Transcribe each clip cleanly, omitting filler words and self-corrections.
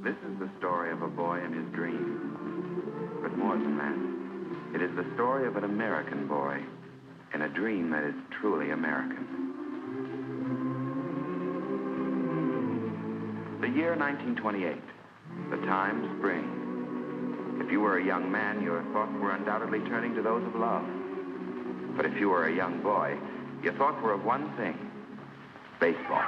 This is the story of a boy and his dream. But more than that, it is the story of an American boy and a dream that is truly American. The year 1928. The time, spring. If you were a young man, your thoughts were undoubtedly turning to those of love. But if you were a young boy, your thoughts were of one thing: baseball.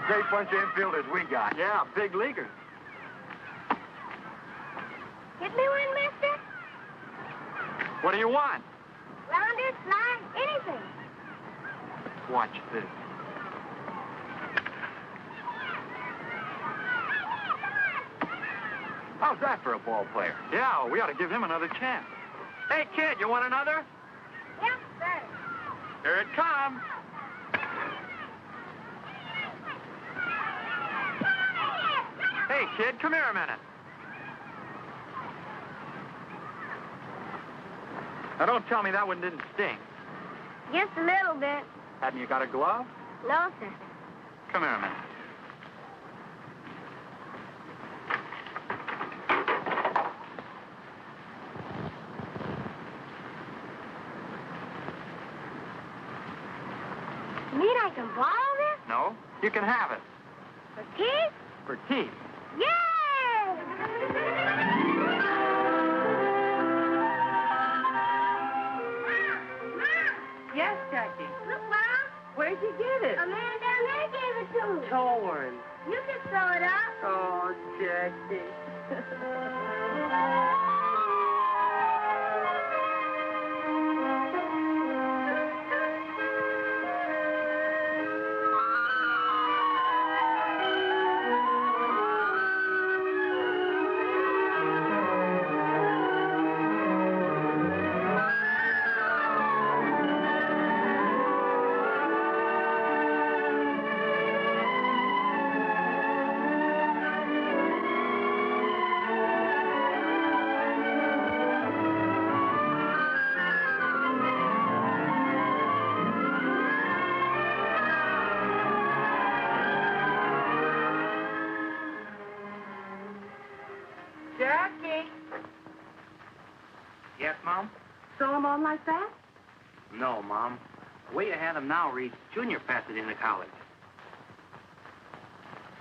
Great bunch of infielders we got. Yeah, big leaguers. Get me one, mister? What do you want? Rounder, fly, anything. Watch this. How's that for a ball player? Yeah, we ought to give him another chance. Hey, kid, you want another? Yes, sir. Here it comes. Hey, kid, come here a minute. Now, don't tell me that one didn't sting. Just a little bit. Hadn't you got a glove? No, sir. Come here a minute. You mean I can borrow this? No, you can have it. For teeth? For teeth. Yay! Yes, Jackie. Look, Mom. Where'd you get it? A man down there gave it to me. Torn. You can sew it up. Oh, Jackie. Jackie. Yes, Mom? Sew them on like that? No, Mom. The way you have them now reads Junior Pasadena College.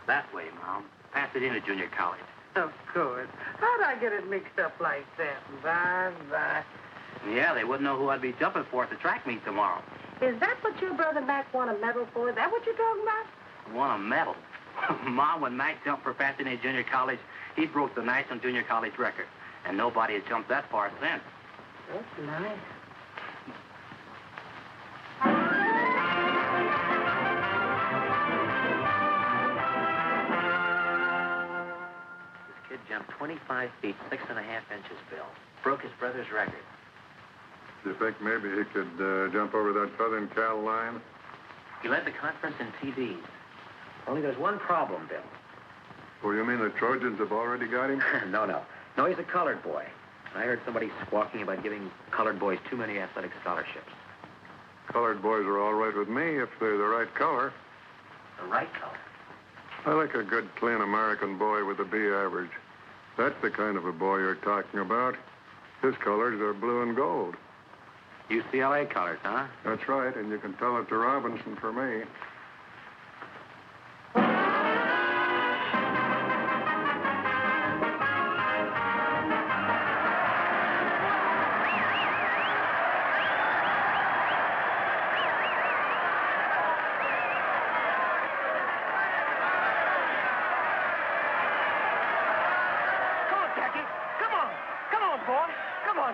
That way, Mom. Pasadena Junior College. Of course. How'd I get it mixed up like that? Bye. Yeah, they wouldn't know who I'd be jumping for at the track meet tomorrow. Is that what your brother Mac won a medal for? Is that what you're talking about? Won a medal. Mom, when Mac jumped for Pasadena Junior College, he broke the National Junior College record. And nobody has jumped that far since. That's nice. This kid jumped 25 feet, 6.5 inches, Bill. Broke his brother's record. Do you think maybe he could jump over that Southern Cal line? He led the conference in TDs. Only there's one problem, Bill. Oh, you mean the Trojans have already got him? No, he's a colored boy. I heard somebody squawking about giving colored boys too many athletic scholarships. Colored boys are all right with me if they're the right color. The right color? I like a good, clean American boy with a B average. That's the kind of a boy you're talking about. His colors are blue and gold. UCLA colors, huh? That's right, and you can tell it to Robinson for me.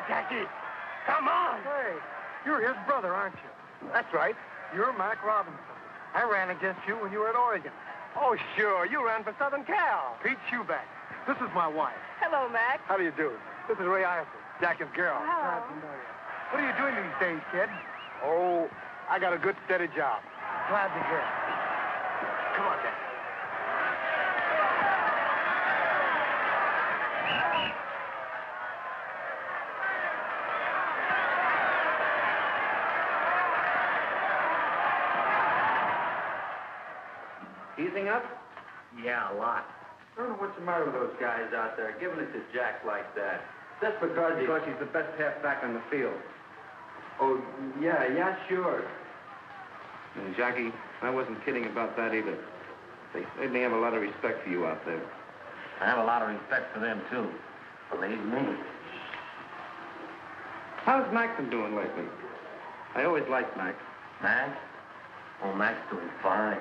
Jackie, come on. Hey, you're his brother, aren't you? That's right. You're Mac Robinson. I ran against you when you were at Oregon. Oh, sure. You ran for Southern Cal. Pete Schuback. This is my wife. Hello, Mac. How do you do? This is Ray Isley, Jackie's girl. Hello. Glad to know you. What are you doing these days, kid? Oh, I got a good, steady job. Glad to hear it. Come on, Jack. Easing up? Yeah, a lot. I don't know what's the matter with those guys out there, giving it to Jack like that. That's because he's the best halfback on the field. Oh, yeah, sure. And Jackie, I wasn't kidding about that either. They certainly have a lot of respect for you out there. I have a lot of respect for them, too. Believe me. How's Mac been doing lately? I always liked Mac. Mac? Oh, Mac's doing fine.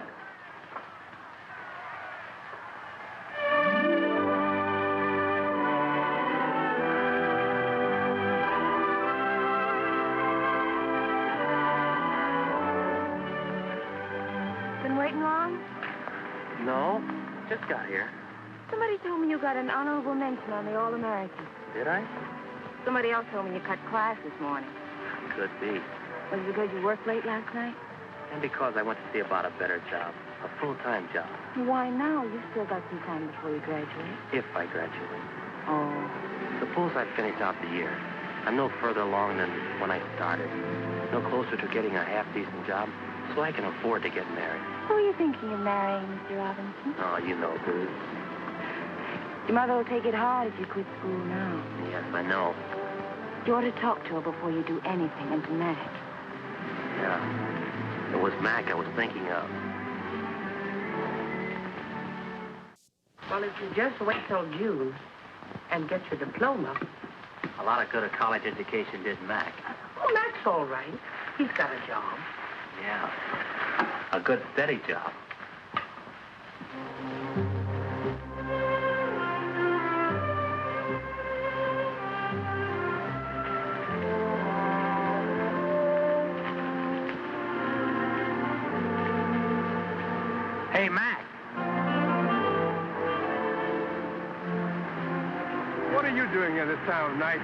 Been waiting long? No, just got here. Somebody told me you got an honorable mention on the All-American. Did I? Somebody else told me you cut class this morning. Could be. Was it because you worked late last night? And because I went to see about a better job. A full-time job. Why now? You've still got some time before you graduate. If I graduate. Oh. Suppose I finish out the year. I'm no further along than when I started. No closer to getting a half-decent job, so I can afford to get married. Who are you thinking of marrying, Mr. Robinson? Oh, you know, dude. Your mother will take it hard if you quit school now. Yes, I know. You ought to talk to her before you do anything, and to Mac. Yeah. It was Mac I was thinking of. Well, if you just wait till June and get your diploma. A lot of good a college education did Mac. Oh, Mac's all right. He's got a job. Yeah. A good, steady job. Hey, Mac. What are you doing here this time of night?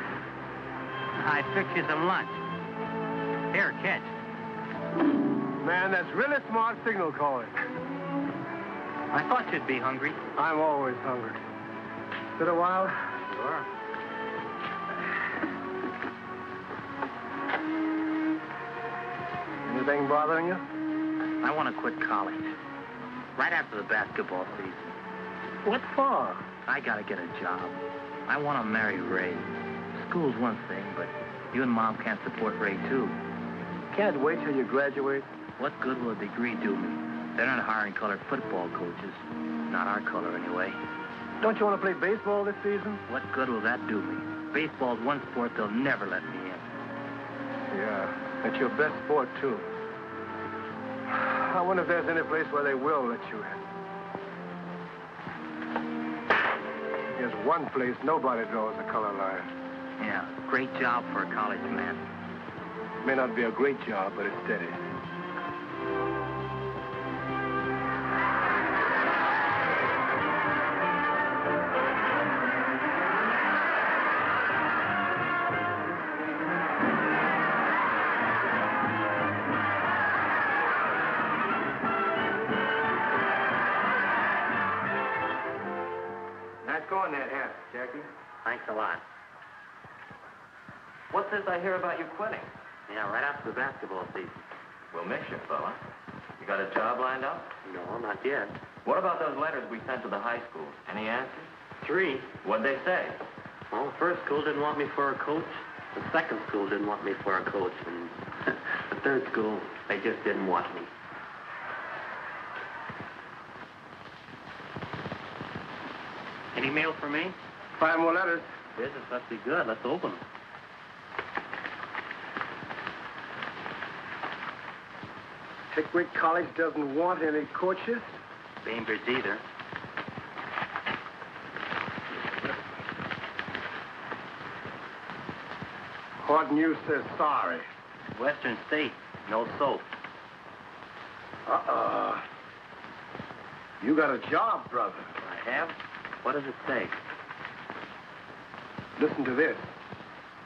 I'd fix you some lunch. Here, catch. Man, that's really smart signal calling. I thought you'd be hungry. I'm always hungry. Sit a while. Sure. Anything bothering you? I want to quit college. Right after the basketball season. What for? I gotta get a job. I want to marry Ray. School's one thing, but you and Mom can't support Ray, too. Can't wait till you graduate. What good will a degree do me? They're not hiring colored football coaches. Not our color, anyway. Don't you want to play baseball this season? What good will that do me? Baseball's one sport they'll never let me in. Yeah, it's your best sport, too. I wonder if there's any place where they will let you in. There's one place nobody draws a color line. Yeah, great job for a college man. May not be a great job, but it's steady. Nice going, that hat, Jackie. Thanks a lot. What's this I hear about you quitting? Yeah, right after the basketball season. We'll miss you, fella. You got a job lined up? No, not yet. What about those letters we sent to the high school? Any answers? 3. What'd they say? Well, the first school didn't want me for a coach. The second school didn't want me for a coach. And the third school, they just didn't want me. Any mail for me? 5 more letters. Business must be good. Let's open them. Pickwick College doesn't want any coaches. Bainbridge either. Hard News says sorry. Western State, no soap. You got a job, brother. I have? What does it say? Listen to this.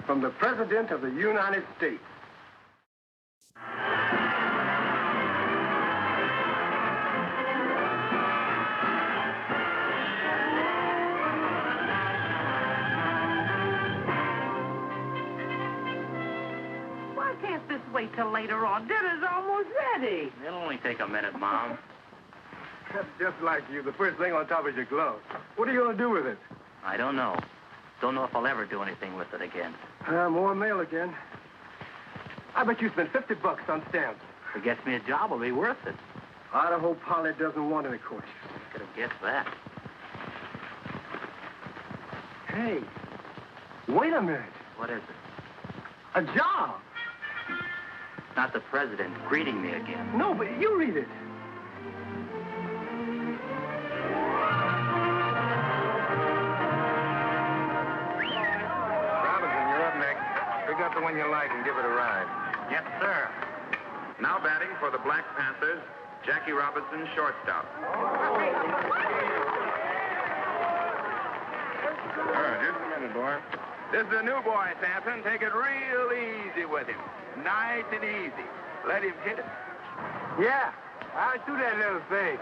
From the President of the United States. wait till later on. Dinner's almost ready. It'll only take a minute, Mom. That's just like you. The first thing on top is your glove. What are you going to do with it? I don't know. Don't know if I'll ever do anything with it again. More mail again. I bet you spent $50 on stamps. If it gets me a job, it'll be worth it. I hope Polly doesn't want any course. Could have guessed that. Hey, wait a minute. What is it? A job? Not the president greeting me again. No, but you read it. Robinson, you're up next. Pick up the one you like and give it a ride. Yes, sir. Now batting for the Black Panthers, Jackie Robinson, shortstop. Just a minute, boy. This is a new boy, Sampson. Take it real easy with him. Nice and easy. Let him hit it. Yeah, I'll do that little thing.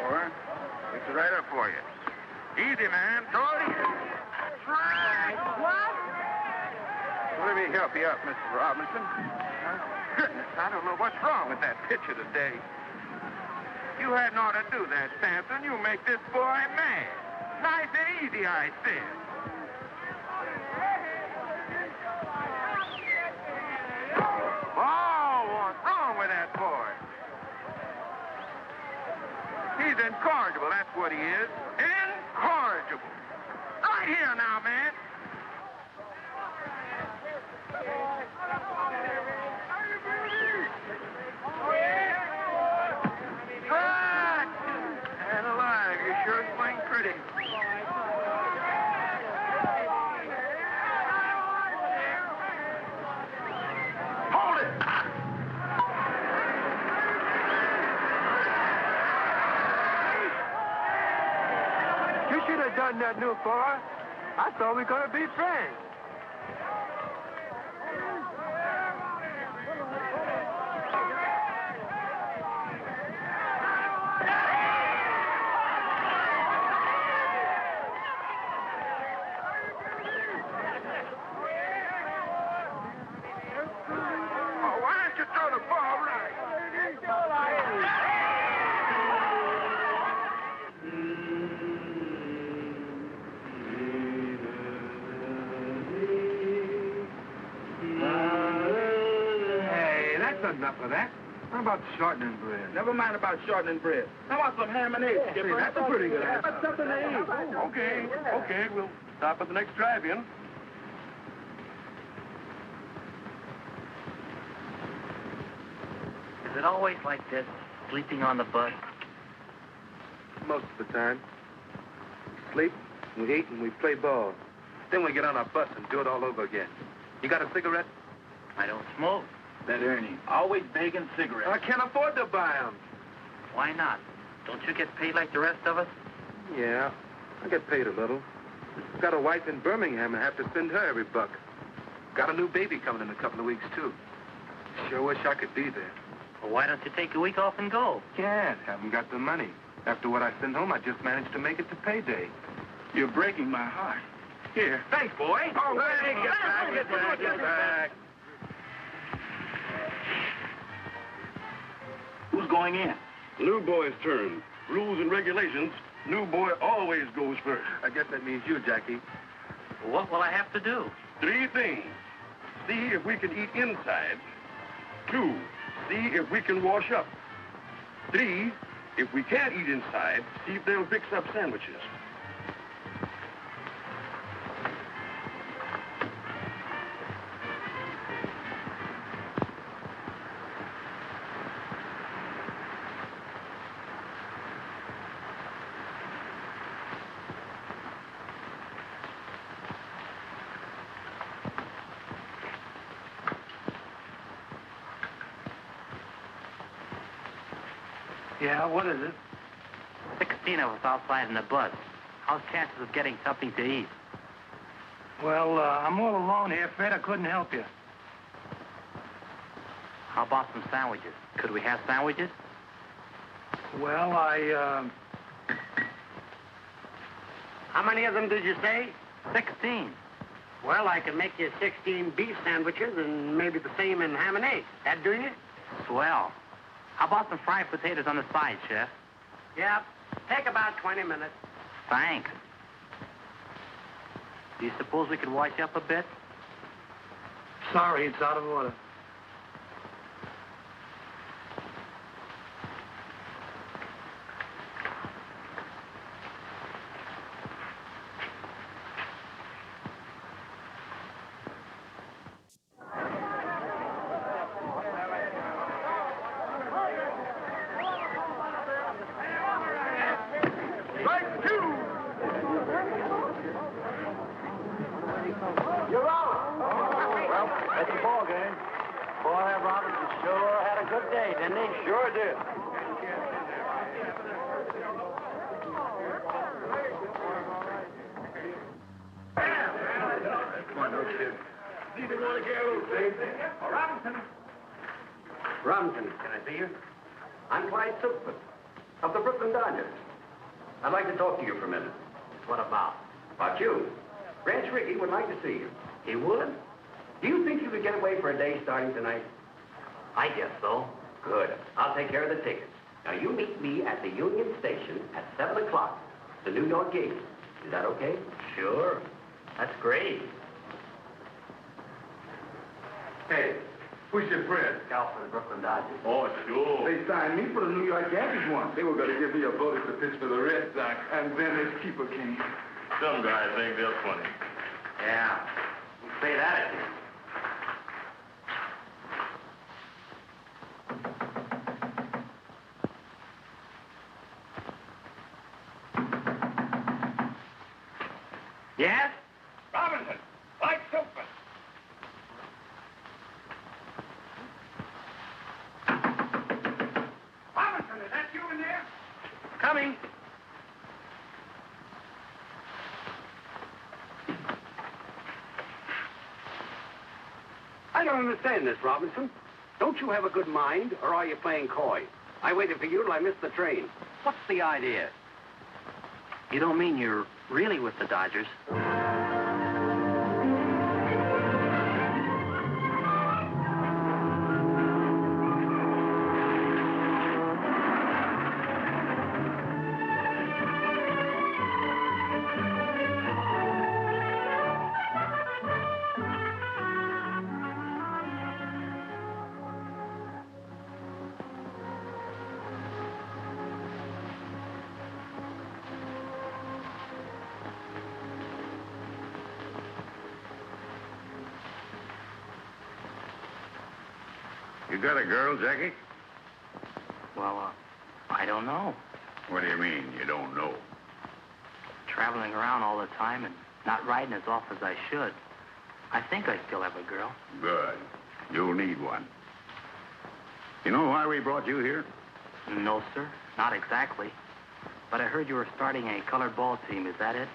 Boy, this is right up for you. Easy, man. Throw it easy. Strike. What? Let me help you up, Mr. Robinson. Goodness, I don't know what's wrong with that pitcher today. You hadn't ought to do that, Sampson. You make this boy mad. Nice and easy, I said. Oh, what's wrong with that boy? He's incorrigible, that's what he is. Incorrigible. Right here now, man. Good! And alive, you sure swing pretty. Hold it! You should have done that, new boy. I thought we were going to be friends. Enough of that. How about shortening bread? Never mind about shortening bread. How about some ham and eggs, Skipper? See, that's a pretty good answer. That's something to eat. Okay, we'll stop at the next drive-in. Is it always like this, sleeping on the bus? Most of the time. Sleep, we eat, and we play ball. Then we get on our bus and do it all over again. You got a cigarette? I don't smoke. That Ernie, always begging cigarettes. I can't afford to buy them. Why not? Don't you get paid like the rest of us? Yeah, I get paid a little. Got a wife in Birmingham and have to send her every buck. Got a new baby coming in a couple of weeks, too. Sure wish I could be there. Well, why don't you take a week off and go? Can't. Haven't got the money. After what I send home, I just managed to make it to payday. You're breaking my heart. Here. Thanks, boy. Oh, hey, get back. Who's going in? New boy's turn. Rules and regulations, new boy always goes first. I guess that means you, Jackie. What will I have to do? 3 things. See if we can eat inside. 2, see if we can wash up. 3, if we can't eat inside, see if they'll fix up sandwiches. Yeah, what is it? 16 of us outside in the bus. How's chances of getting something to eat? Well, I'm all alone here, Fred. I couldn't help you. How about some sandwiches? Could we have sandwiches? Well, How many of them did you say? 16. Well, I can make you 16 beef sandwiches and maybe the same in ham and eggs. That do you? Swell. How about some fried potatoes on the side, Chef? Yep. Take about 20 minutes. Thanks. Do you suppose we could wash you up a bit? Sorry, it's out of order. Robinson, can I see you? I'm Clyde Silkman of the Brooklyn Dodgers. I'd like to talk to you for a minute. What about? About you. Ranch Rickey would like to see you. He would? Do you think you could get away for a day starting tonight? I guess so. Good. I'll take care of the tickets. Now, you meet me at the Union Station at 7 o'clock. The New York game. Is that okay? Sure. That's great. Hey, who's your friend? Scout for the Brooklyn Dodgers. Oh, sure. They signed me for the New York Yankees once. They were going to give me a bonus to pitch for the Red Sox, and then this keeper came. Some guys think they're funny. Yeah. You say that again. Yes? Robinson, Mike Silkman. Robinson, is that you in there? Coming. I don't understand this, Robinson. Don't you have a good mind, or are you playing coy? I waited for you till I missed the train. What's the idea? You don't mean you're really with the Dodgers? You got a girl, Jackie? Well, I don't know. What do you mean, you don't know? Traveling around all the time and not riding as often as I should. I think I still have a girl. Good. You'll need one. You know why we brought you here? No, sir. Not exactly. But I heard you were starting a colored ball team. Is that it?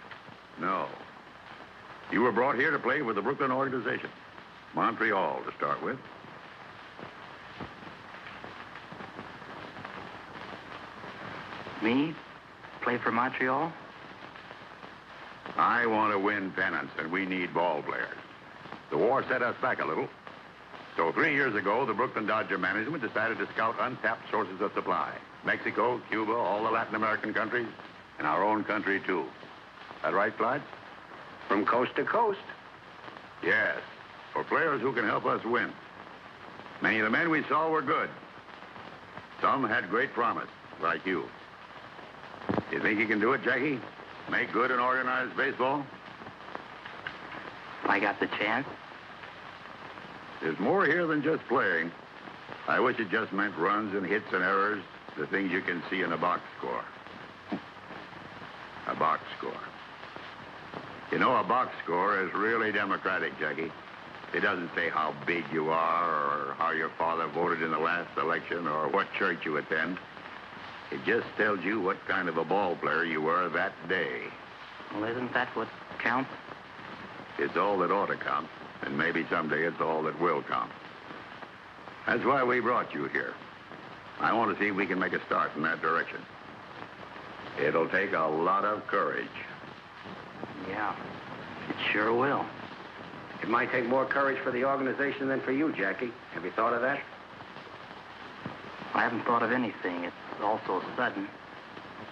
No. You were brought here to play with the Brooklyn organization. Montreal, to start with. Me? Play for Montreal? I want to win pennants, and we need ball players. The war set us back a little. So 3 years ago, the Brooklyn Dodger management decided to scout untapped sources of supply. Mexico, Cuba, all the Latin American countries, and our own country, too. That right, Clyde? From coast to coast. Yes, for players who can help us win. Many of the men we saw were good. Some had great promise, like you. You think you can do it, Jackie? Make good in organized baseball? If I got the chance? There's more here than just playing. I wish it just meant runs and hits and errors, the things you can see in a box score. A box score. You know, a box score is really democratic, Jackie. It doesn't say how big you are or how your father voted in the last election or what church you attend. It just tells you what kind of a ball player you were that day. Well, isn't that what counts? It's all that ought to count, and maybe someday it's all that will count. That's why we brought you here. I want to see if we can make a start in that direction. It'll take a lot of courage. Yeah, it sure will. It might take more courage for the organization than for you, Jackie. Have you thought of that? I haven't thought of anything. It's all so sudden.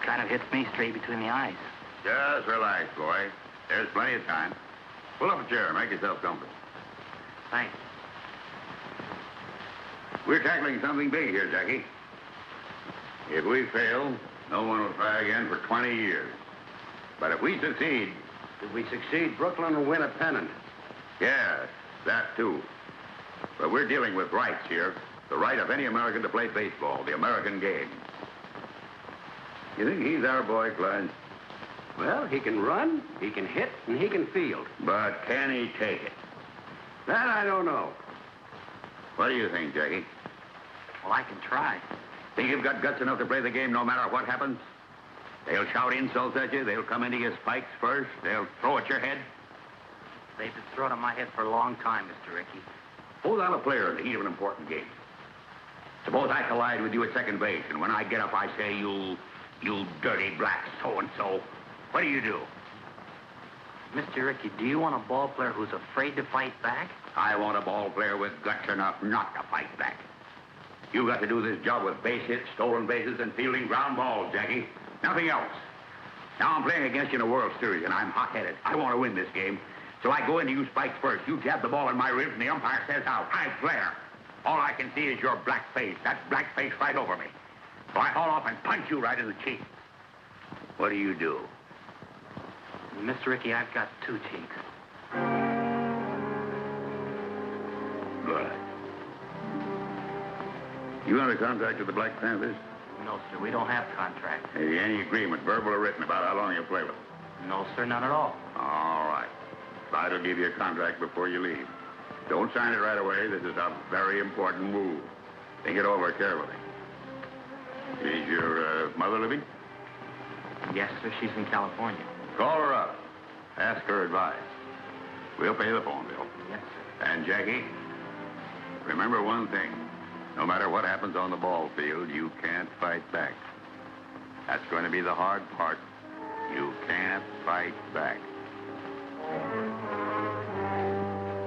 Kind of hits me straight between the eyes. Just relax, boy. There's plenty of time. Pull up a chair. Make yourself comfortable. Thanks. We're tackling something big here, Jackie. If we fail, no one will try again for 20 years. But if we succeed... If we succeed, Brooklyn will win a pennant. Yes, that too. But we're dealing with rights here. The right of any American to play baseball, the American game. You think he's our boy, Clyde? Well, he can run, he can hit, and he can field. But can he take it? That I don't know. What do you think, Jackie? Well, I can try. Think you've got guts enough to play the game no matter what happens? They'll shout insults at you. They'll come into your spikes first. They'll throw at your head. They've been throwing at my head for a long time, Mr. Rickey. Suppose I'm a player in the heat of an important game. Suppose I collide with you at second base, and when I get up, I say, you dirty black so-and-so. What do you do? Mr. Rickey, do you want a ball player who's afraid to fight back? I want a ball player with guts enough not to fight back. You got to do this job with base hits, stolen bases, and fielding ground balls, Jackie. Nothing else. Now I'm playing against you in a World Series, and I'm hot-headed. I want to win this game. So I go in to you spikes first. You jab the ball in my ribs, and the umpire says out. I flare. All I can see is your black face. That black face right over me. So I haul off and punch you right in the cheek. What do you do? Mr. Rickey, I've got two cheeks. Good. You under contract with the Black Panthers? No, sir, we don't have contracts. Any agreement, verbal or written, about how long you'll play with them? No, sir, none at all. All right. Clyde will give you a contract before you leave. Don't sign it right away. This is a very important move. Think it over carefully. Is your mother living? Yes, sir, she's in California. Call her up. Ask her advice. We'll pay the phone bill. Yes, sir. And, Jackie, remember one thing. No matter what happens on the ball field, you can't fight back. That's going to be the hard part. You can't fight back.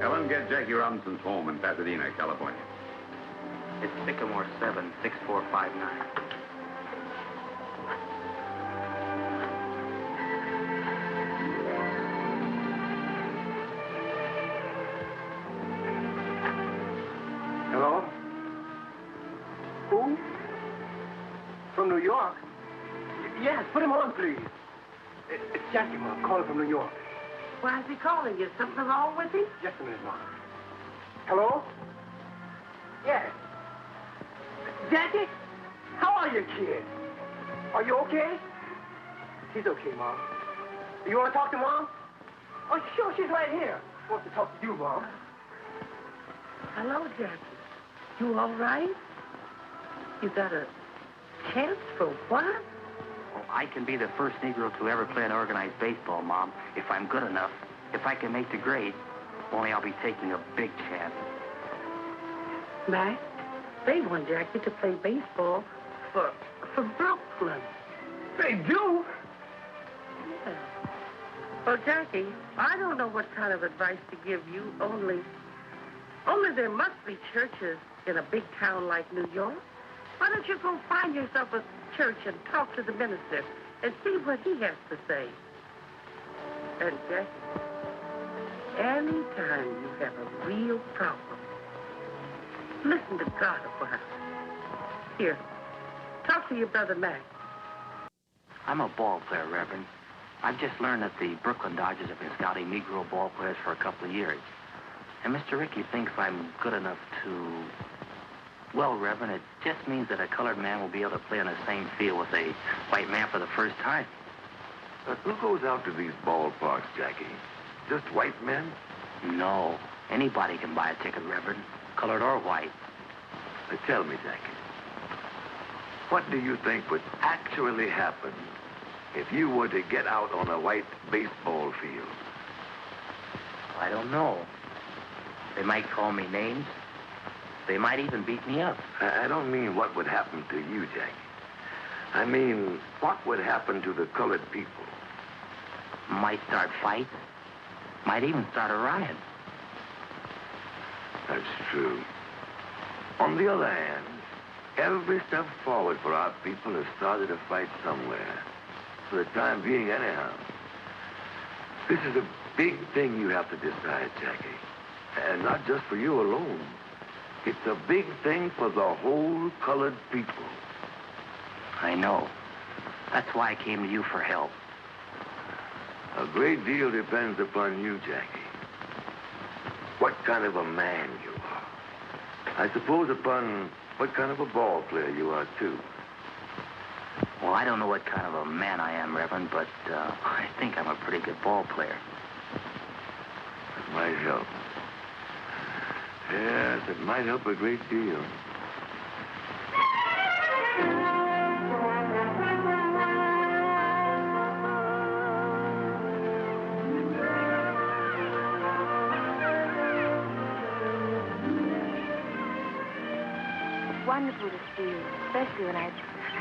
Ellen, get Jackie Robinson's home in Pasadena, California. It's Sycamore 7, 6459. Hello? Who? From New York? Yes, put him on, please. It's Jackie, Mom, calling from New York. Why is he calling you? Something wrong with him? Just a minute, Mom. Hello? Yes. Jackie? How are you, kid? Are you okay? He's okay, Mom. You want to talk to Mom? Oh, sure, she's right here. She wants to talk to you, Mom. Hello, Jackie. You all right? You got a chance for what? Well, I can be the first Negro to ever play an organized baseball, Mom, if I'm good enough. If I can make the grade, only I'll be taking a big chance. Mac, they want Jackie to play baseball for Brooklyn. They do? Yeah. Well, Jackie, I don't know what kind of advice to give you, only there must be churches in a big town like New York. Why don't you go find yourself a church and talk to the minister and see what he has to say? And Jackie, anytime you have a real problem, listen to God a while. Here, talk to your brother Mac. I'm a ball player, Reverend. I've just learned that the Brooklyn Dodgers have been scouting Negro ball players for a couple of years. And Mr. Rickey thinks I'm good enough to... Well, Reverend, it just means that a colored man will be able to play on the same field with a white man for the first time. But who goes out to these ballparks, Jackie? Just white men? No. Anybody can buy a ticket, Reverend, colored or white. Now tell me, Jackie, what do you think would actually happen if you were to get out on a white baseball field? I don't know. They might call me names. They might even beat me up. I don't mean what would happen to you, Jackie. I mean, what would happen to the colored people? Might start fights. Might even start a riot. That's true. On the other hand, every step forward for our people has started a fight somewhere. For the time being, anyhow. This is a big thing you have to decide, Jackie. And not just for you alone. It's a big thing for the whole colored people. I know. That's why I came to you for help. A great deal depends upon you, Jackie. What kind of a man you are. I suppose upon what kind of a ball player you are, too. Well, I don't know what kind of a man I am, Reverend, but I think I'm a pretty good ball player. That might help. Yes, it might help a great deal. Wonderful to see you, especially when I'd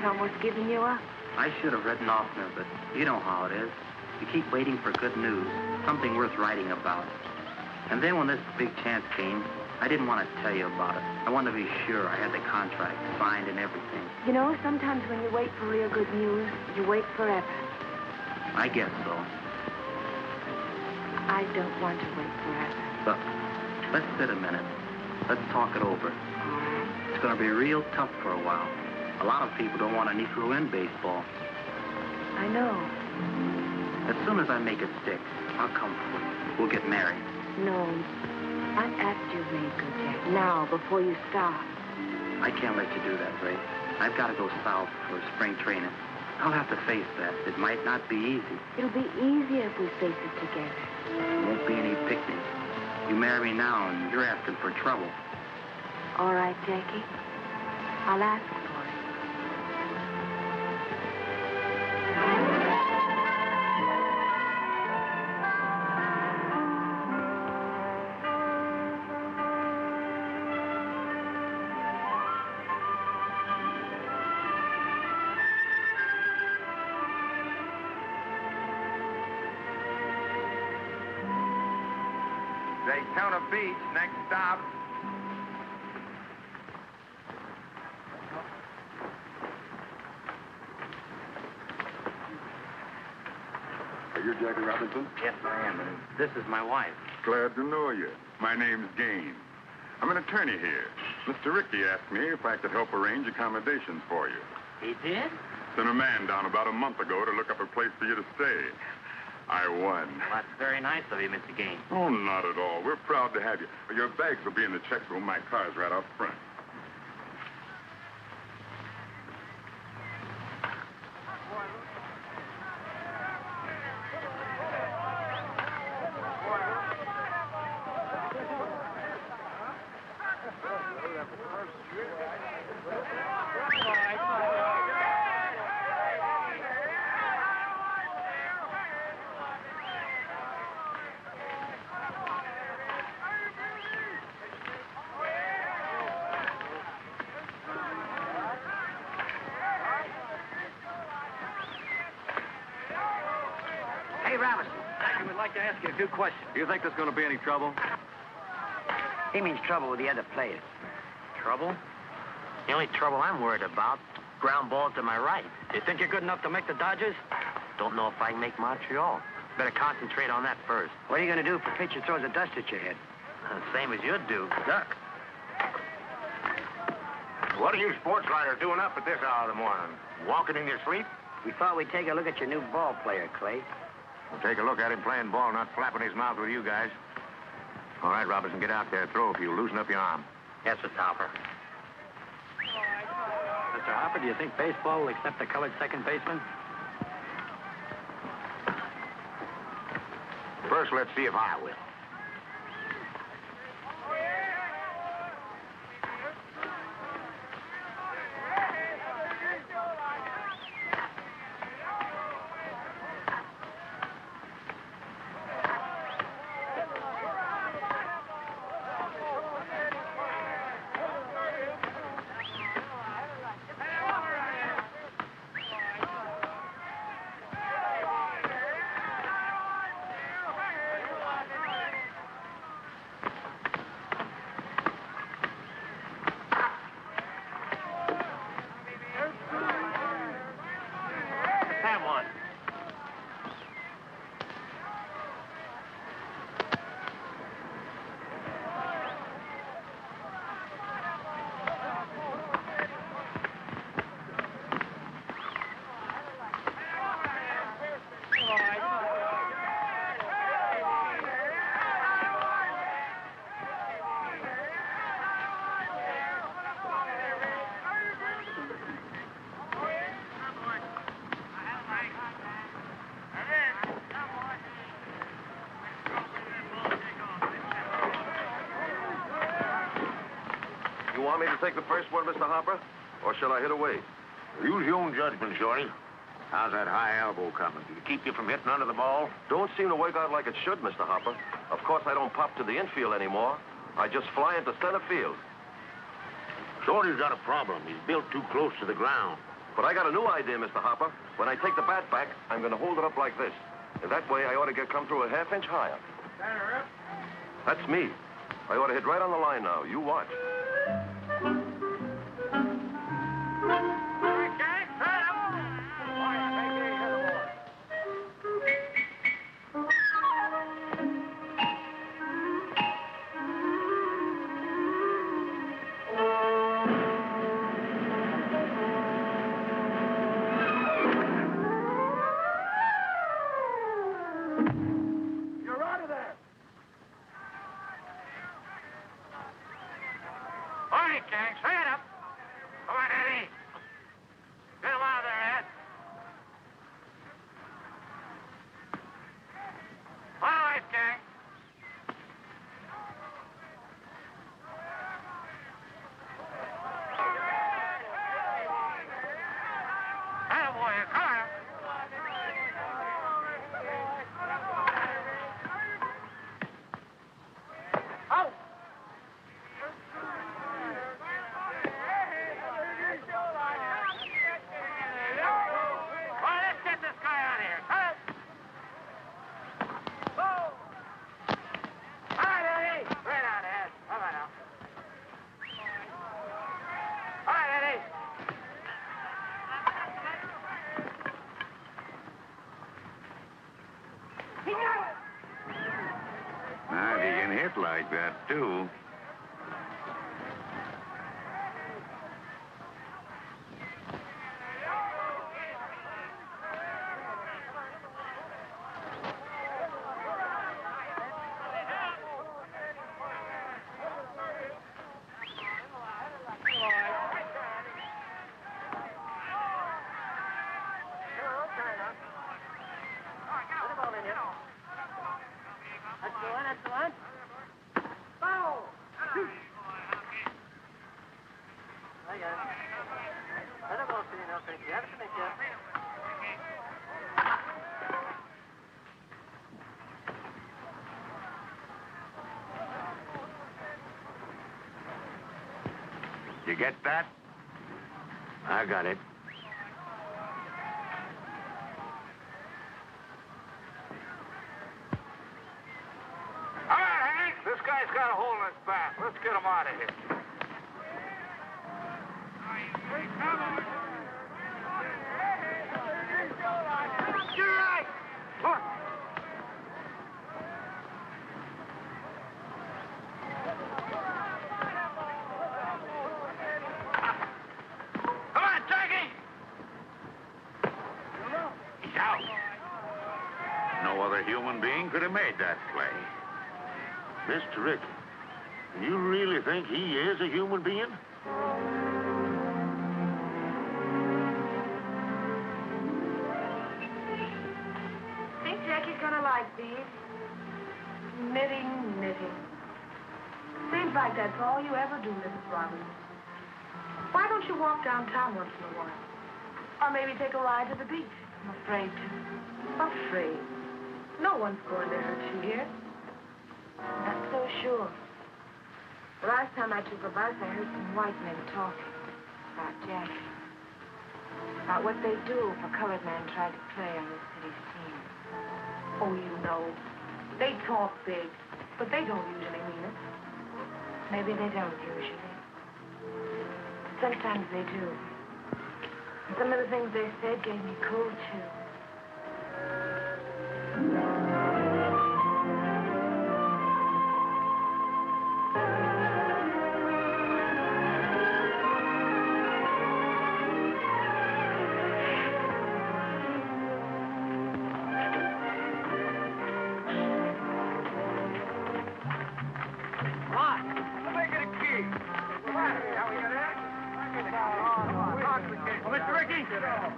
almost given you up. I should have written oftener, but you know how it is. You keep waiting for good news, something worth writing about. And then when this big chance came, I didn't want to tell you about it. I wanted to be sure I had the contract signed and everything. You know, sometimes when you wait for real good news, you wait forever. I guess so. I don't want to wait forever. Look, let's sit a minute. Let's talk it over. It's going to be real tough for a while. A lot of people don't want a Negro in baseball. I know. As soon as I make it stick, I'll come for you. We'll get married. No, not after you've made good, Jack. Now, before you start. I can't let you do that, Ray. I've got to go south for spring training. I'll have to face that. It might not be easy. It'll be easier if we face it together. There won't be any picnic. You marry me now, and you're asking for trouble. All right, Jackie. I'll ask for it. Daytona Beach, next stop. Are you Jackie Robinson? Yes, I am. And this is my wife. Glad to know you. My name's Gaines. I'm an attorney here. Mr. Rickey asked me if I could help arrange accommodations for you. He did? Sent a man down about a month ago to look up a place for you to stay. I won. Well, that's very nice of you, Mr. Gaines. Oh, not at all. We're proud to have you. Your bags will be in the check room. My car's right out front. Hey, Robinson. I would like to ask you a few questions. Do you think there's going to be any trouble? He means trouble with the other players. Trouble? The only trouble I'm worried about, ground ball to my right. Do you think you're good enough to make the Dodgers? Don't know if I can make Montreal. Better concentrate on that first. What are you going to do if a pitcher throws a dust at your head? Same as you'd do. Duck. What are you sports writers doing up at this hour of the morning? Walking in your sleep? We thought we'd take a look at your new ball player, Clay. We'll take a look at him playing ball, not flapping his mouth with you guys. All right, Robinson, get out there. Throw if you loosen up your arm. Yes, Mr. Hopper. Mr. Hopper, do you think baseball will accept a colored second baseman? First, let's see if I will. Come on. You want me to take the first one, Mr. Hopper? Or shall I hit away? Use your own judgment, Shorty. How's that high elbow coming? Did it keep you from hitting under the ball? Don't seem to work out like it should, Mr. Hopper. Of course, I don't pop to the infield anymore. I just fly into center field. Shorty's got a problem. He's built too close to the ground. But I got a new idea, Mr. Hopper. When I take the bat back, I'm going to hold it up like this. And that way, I ought to come through a half-inch higher. That's me. I ought to hit right on the line now. You watch. Now, if you can hit like that, too. You get that? I got it. All right, Hank. This guy's got a hole in his back. Let's get him out of here. You're right. Look. Come on, Jackie. He's out. No other human being could have made that play. Mr. Ricky, you really think he is a human being? Think Jackie's gonna like these? Knitting. Seems like that's all you ever do, Mrs. Robbins. Why don't you walk downtown once in a while? Or maybe take a ride to the beach? I'm afraid to. Afraid. No one's going to hurt you here. Not so sure. The last time I took a bus, I heard some white men talking about Jackie. About what they do if a colored man tried to play on this city's team. Oh, you know, they talk big, but they don't usually mean it. Maybe they don't usually. But sometimes they do. And some of the things they said gave me cold chills.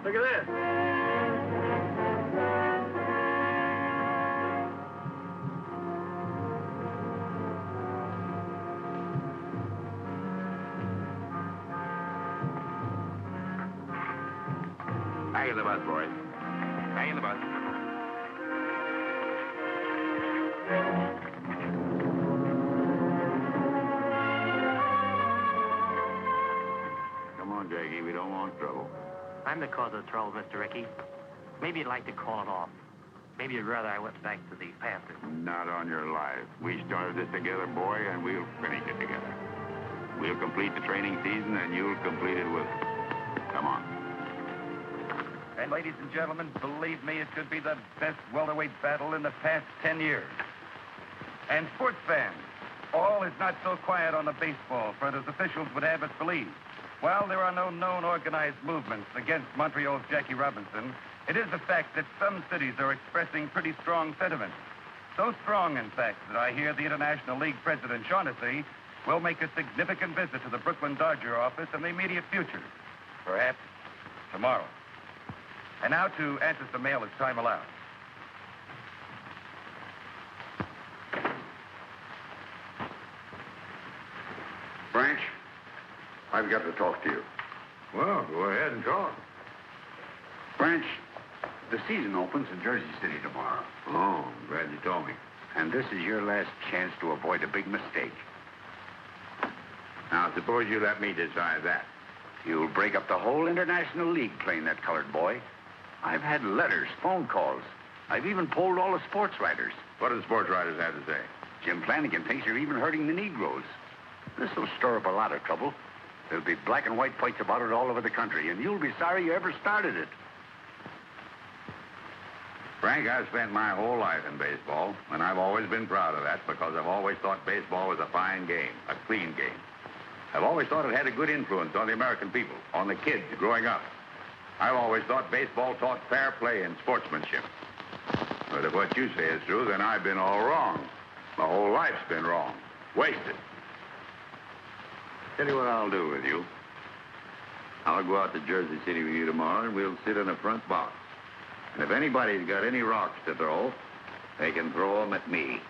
Look at this. Hang in the bus, boys. Hang in the bus. Come on, Jackie. We don't want trouble. I'm the cause of the trouble, Mr. Ricky. Maybe you'd like to call it off. Maybe you'd rather I went back to the Panthers. Not on your life. We started this together, boy, and we'll finish it together. We'll complete the training season, and you'll complete it with us. Come on. And ladies and gentlemen, believe me, it could be the best welterweight battle in the past 10 years. And sports fans, all is not so quiet on the baseball front as officials would have us believe. While there are no known organized movements against Montreal's Jackie Robinson, it is a fact that some cities are expressing pretty strong sentiments. So strong, in fact, that I hear the International League President Shaughnessy will make a significant visit to the Brooklyn Dodger office in the immediate future. Perhaps tomorrow. And now to answer some mail as time allows. Branch, I've got to talk to you. Well, go ahead and talk. Branch, the season opens in Jersey City tomorrow. Oh, I'm glad you told me. And this is your last chance to avoid a big mistake. Now, suppose you let me decide that. You'll break up the whole International League playing that colored boy. I've had letters, phone calls. I've even polled all the sports writers. What do the sports writers have to say? Jim Flanagan thinks you're even hurting the Negroes. This will stir up a lot of trouble. There'll be black and white fights about it all over the country, and you'll be sorry you ever started it. Frank, I've spent my whole life in baseball, and I've always been proud of that because I've always thought baseball was a fine game, a clean game. I've always thought it had a good influence on the American people, on the kids growing up. I've always thought baseball taught fair play and sportsmanship. But if what you say is true, then I've been all wrong. My whole life's been wrong. Wasted. Tell you what I'll do with you. I'll go out to Jersey City with you tomorrow, and we'll sit in the front box. And if anybody's got any rocks to throw, they can throw them at me.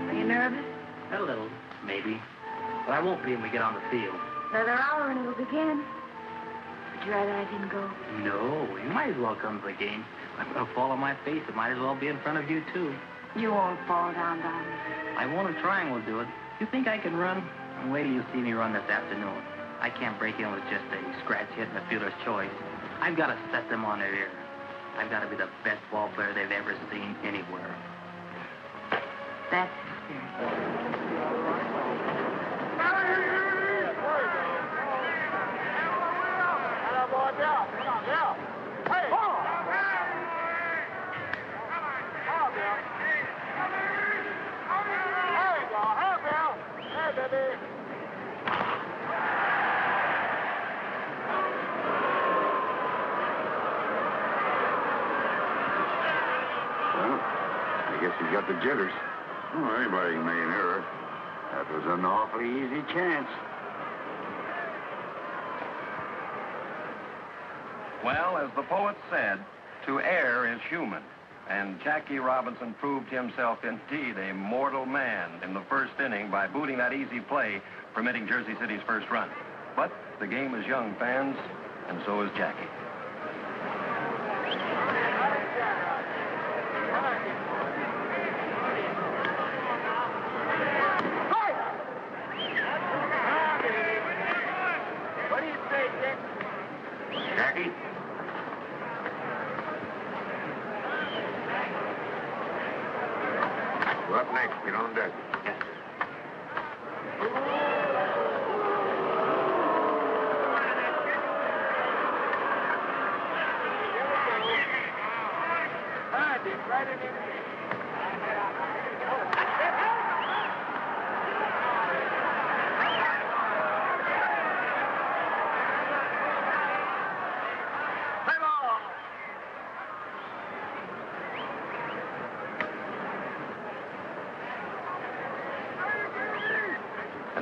Are you nervous? A little, maybe. But I won't be when we get on the field. Another hour and it'll begin. Would you rather I didn't go? No, you might as well come to the game. I'm going to fall on my face. It might as well be in front of you, too. You won't fall down, darling. I won't. A trying will do it. You think I can run? Wait till you see me run this afternoon. I can't break in with just a scratch hit and a fielder's choice. I've got to set them on their ear. I've got to be the best ball player they've ever seen anywhere. That's the spirit. I guess he's got the jitters. Oh, anybody can make an error. That was an awfully easy chance. Well, as the poet said, to err is human. And Jackie Robinson proved himself indeed a mortal man in the first inning by booting that easy play, permitting Jersey City's first run. But the game is young, fans, and so is Jackie. What do you say, Dick? Jackie? We're up next. Get on deck. Yes, sir. Right in here.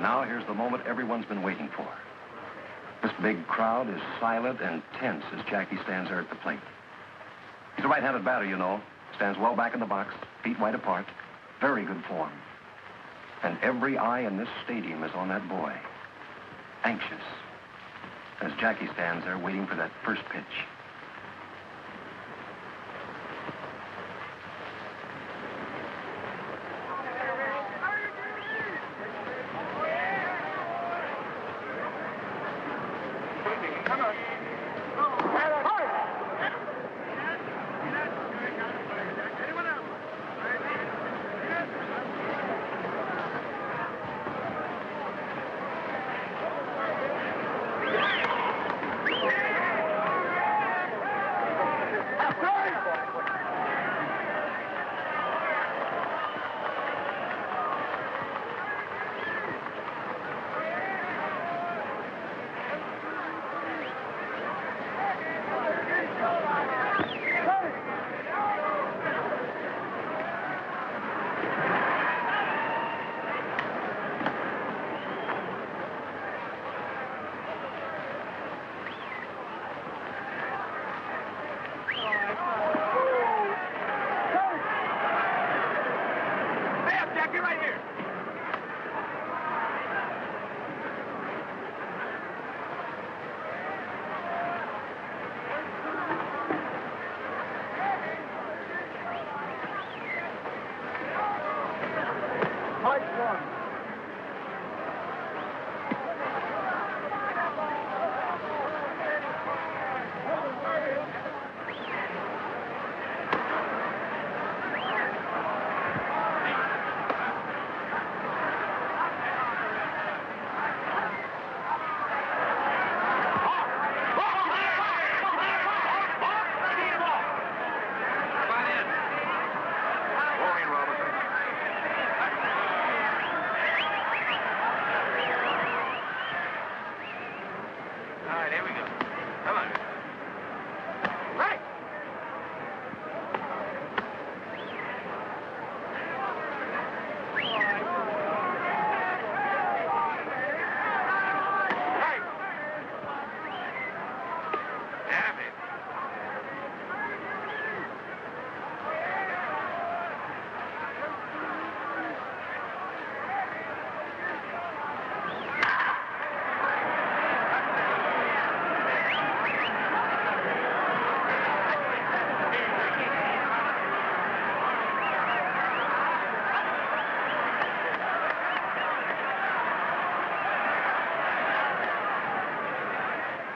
And now here's the moment everyone's been waiting for. This big crowd is silent and tense as Jackie stands there at the plate. He's a right-handed batter, you know. Stands well back in the box, feet wide apart. Very good form. And every eye in this stadium is on that boy. Anxious. As Jackie stands there waiting for that first pitch.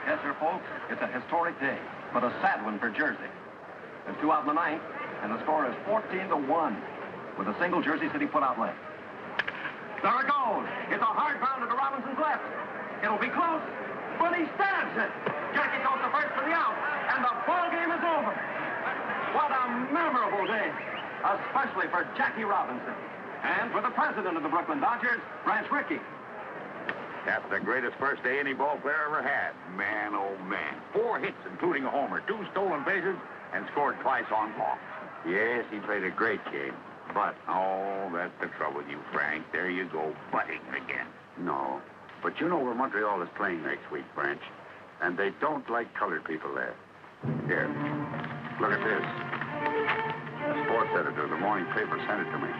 Yes, sir, folks, it's a historic day, but a sad one for Jersey. There's 2 out in the ninth, and the score is 14-1, with a single Jersey City put-out left. There it goes. It's a hard grounder to Robinson's left. It'll be close, but he stabs it. Jackie goes to first for the out, and the ball game is over. What a memorable day, especially for Jackie Robinson, and for the president of the Brooklyn Dodgers, Branch Rickey. That's the greatest first day any ball player ever had. Man, oh, man. 4 hits, including a homer, 2 stolen bases, and scored twice on walks. Yes, he played a great game. But, oh, that's the trouble with you, Frank. There you go, butting again. No. But you know where Montreal is playing next week, Branch. And they don't like colored people there. Here, look at this. The sports editor of the morning paper sent it to me.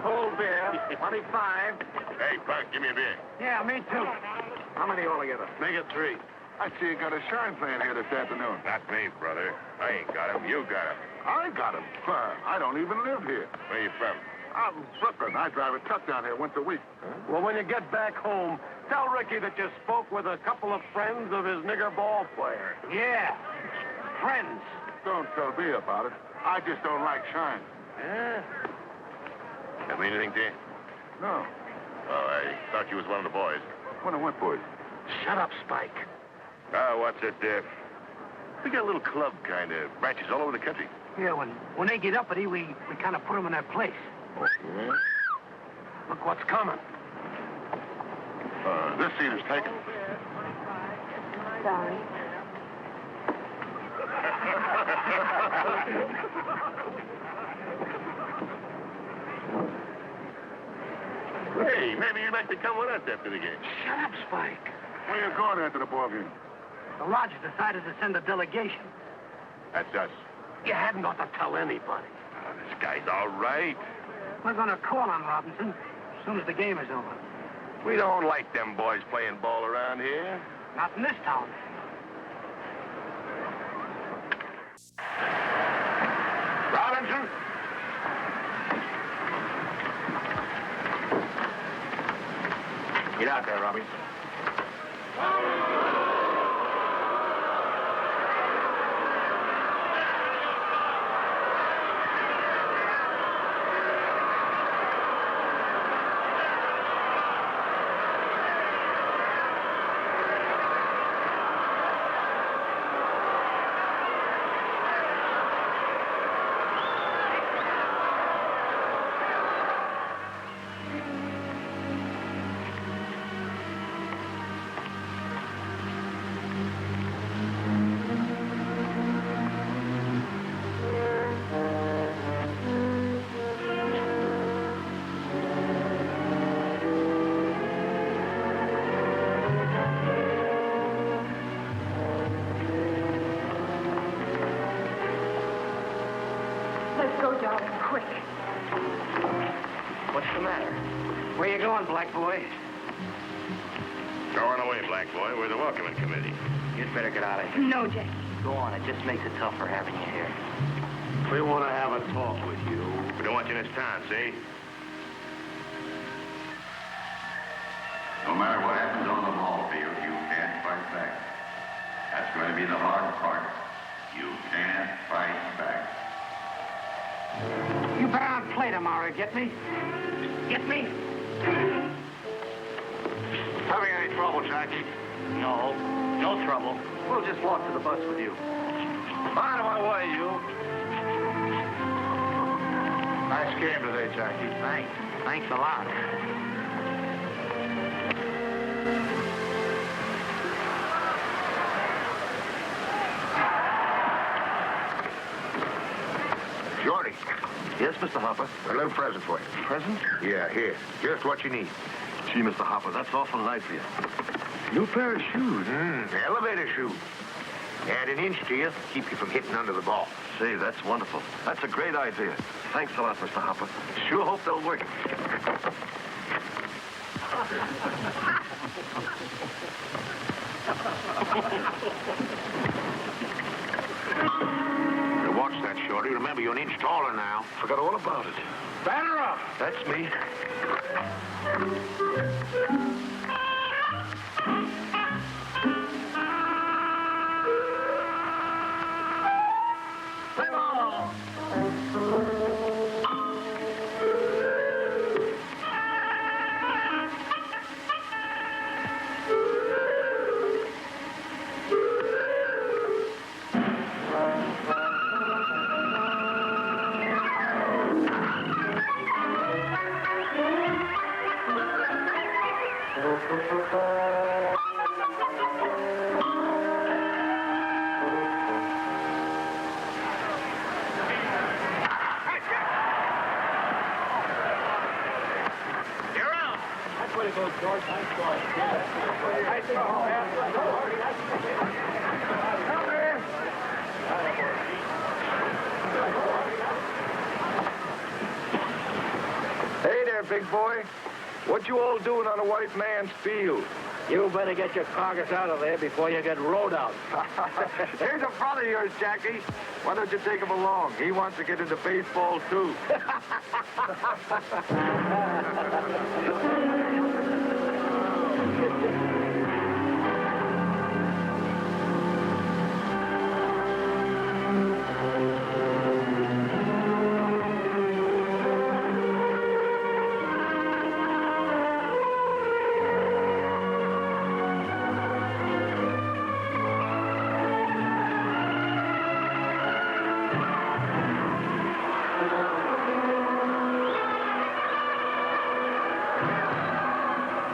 Cold beer, 25. Hey, Buck, give me a beer. Yeah, me too. How many altogether? Make it 3. I see you got a shine playing here this afternoon. Not me, brother. I ain't got him. You got him. I got him. I don't even live here. Where you from? I'm Brooklyn. I drive a truck down here once a week. Well, when you get back home, tell Ricky that you spoke with a couple of friends of his nigger ball player. Yeah, friends. Don't tell me about it. I just don't like shine. Yeah? That mean anything to you? No. Oh, I thought you was one of the boys. One of what boys? Shut up, Spike. Oh, what's it, we got a little club kind of branches all over the country. Yeah, when they get uppity, we kind of put them in their place. Oh, yeah? Look what's coming. This seat is taken. Sorry. Hey, maybe you'd like to come with us after the game. Shut up, Spike. Where you going after the ball game? The lodge decided to send a delegation. That's us. You hadn't ought to tell anybody. Oh, this guy's all right. We're going to call on Robinson as soon as the game is over. We don't like them boys playing ball around here. Not in this town. Robinson? Get out there, Robbie. Let's go, darling, quick. What's the matter? Where you going, black boy? Go on away, black boy. We're the welcoming committee. You'd better get out of here. No, Jackie. Go on. It just makes it tougher having you here. We want to have a talk with you. We don't want you in this town, see? No matter what happens on the ball field, you can't fight back. That's going to be the hard part. You can't fight back. You better not play tomorrow, get me? Get me? Having any trouble, Jackie? No. No trouble. We'll just walk to the bus with you. Out of my way, you. Nice game today, Jackie. Thanks. Thanks a lot. Shorty, Yes, Mr. Hopper. a little present for you. Present? Yeah, here. Just what you need. Gee, Mr. Hopper, that's awful nice of you. New pair of shoes. Elevator shoe. Add an inch to you, keep you from hitting under the ball. Say, that's wonderful. That's a great idea. Thanks a lot, Mr. Hopper. Sure hope they'll work. Now watch that, Shorty. Remember, you're an inch taller now. Forgot all about it. Batter up. That's me. Hey there, big boy. What you all doing on a white man's field? You better get your carcass out of there before you get rode out. Here's a brother of yours, Jackie. Why don't you take him along? He wants to get into baseball, too.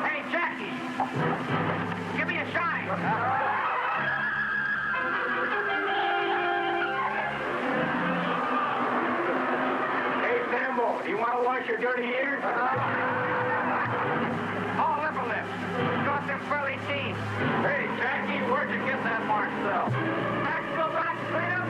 Hey, Jackie! to wash your dirty ears? Oh, lip a lip. Got them frilly teeth. Hey, Jackie, where'd you get that Marcel? Maxwell back, Freedom?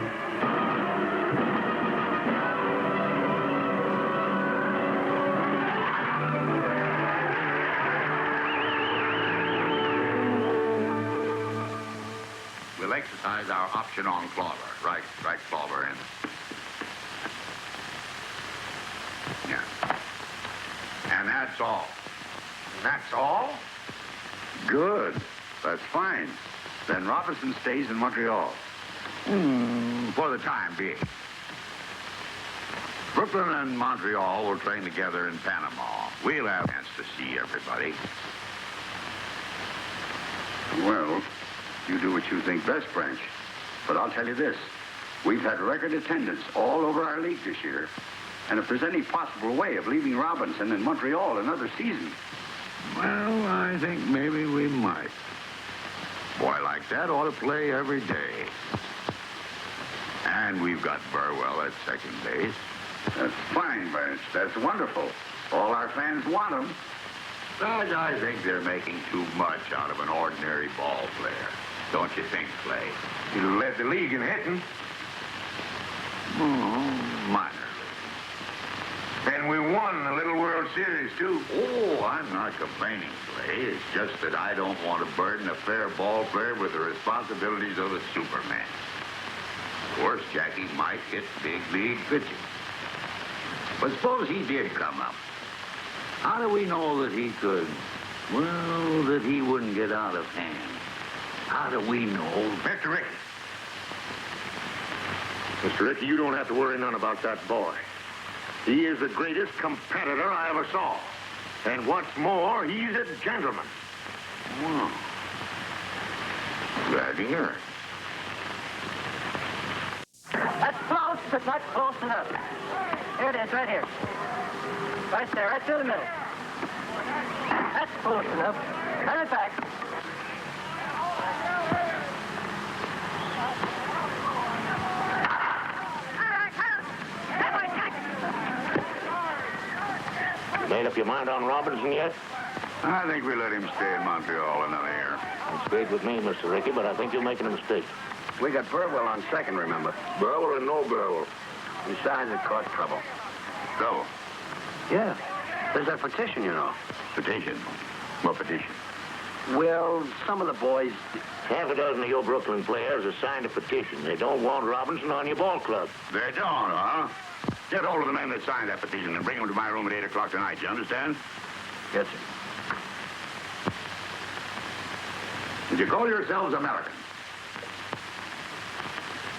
We'll exercise our option on Clover. Right, Clover, and... Yeah. And that's all. That's all? Good. That's fine. Then Robinson stays in Montreal. For the time being. Brooklyn and Montreal will train together in Panama. We'll have a chance to see everybody. Well, you do what you think best, French. But I'll tell you this. We've had record attendance all over our league this year. And if there's any possible way of leaving Robinson in Montreal another season... Well, I think maybe we might. Boy like that ought to play every day. And we've got Burwell at second base. That's fine, Birch. That's wonderful. All our fans want him. But I think they're making too much out of an ordinary ball player. Don't you think, Clay? He led the league in hitting. Minor. And we won the Little World Series, too. Oh, I'm not complaining, Clay. It's just that I don't want to burden a fair ball player with the responsibilities of a Superman. Of course, Jackie might hit big league pitching. But suppose he did come up. How do we know that he could, well, that he wouldn't get out of hand? How do we know? Mr. Rickey. Mr. Rickey, you don't have to worry none about that boy. He is the greatest competitor I ever saw. And what's more, he's a gentleman. Well, glad to hear it. That's close, but not close enough. Here it is, right here. Right there, right through the middle. That's close enough. Turn it back. Made up your mind on Robinson yet? I think we let him stay in Montreal another year. It's great with me, Mr. Rickey, but I think you're making a mistake. We got Burwell on second, remember? Burwell or no Burwell? Besides, it caused trouble. So? Yeah. There's that petition, you know. Petition? What petition? Well, some of the boys... Half a dozen of your Brooklyn players have signed a petition. They don't want Robinson on your ball club. They don't, huh? Get hold of the men that signed that petition and bring them to my room at 8 o'clock tonight. You understand? Yes, sir. Did you call yourselves Americans?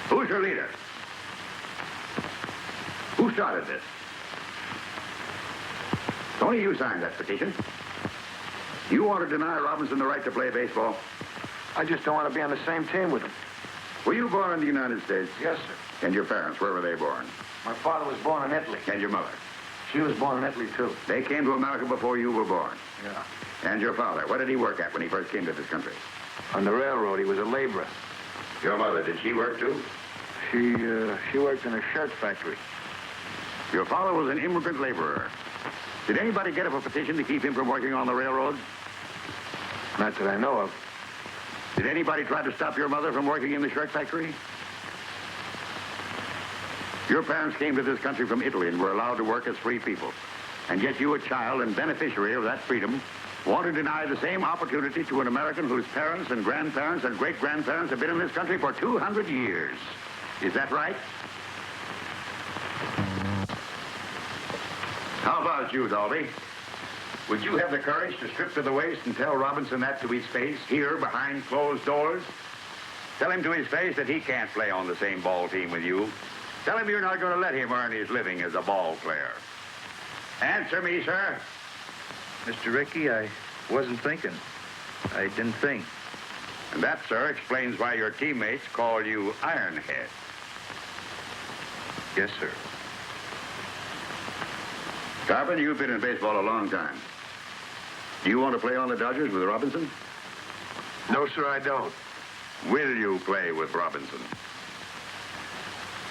Who's your leader? Who started this? Tony, you signed that petition. You want to deny Robinson the right to play baseball? I just don't want to be on the same team with him. Were you born in the United States? Yes, sir. And your parents, where were they born? My father was born in Italy. And your mother? She was born in Italy, too. They came to America before you were born? Yeah. And your father, what did he work at when he first came to this country? On the railroad, he was a laborer. Your mother, did she work, too? She worked in a shirt factory. Your father was an immigrant laborer. Did anybody get up a petition to keep him from working on the railroad? Not that I know of. Did anybody try to stop your mother from working in the shirt factory? Your parents came to this country from Italy and were allowed to work as free people. And yet you, a child and beneficiary of that freedom, want to deny the same opportunity to an American whose parents and grandparents and great-grandparents have been in this country for 200 years. Is that right? How about you, Dalby? Would you have the courage to strip to the waist and tell Robinson that to his face, here behind closed doors? Tell him to his face that he can't play on the same ball team with you. Tell him you're not going to let him earn his living as a ball player. Answer me, sir. Mr. Rickey, I wasn't thinking. I didn't think. And that, sir, explains why your teammates call you Ironhead. Yes, sir. Carpenter, you've been in baseball a long time. Do you want to play on the Dodgers with Robinson? No, sir, I don't. Will you play with Robinson?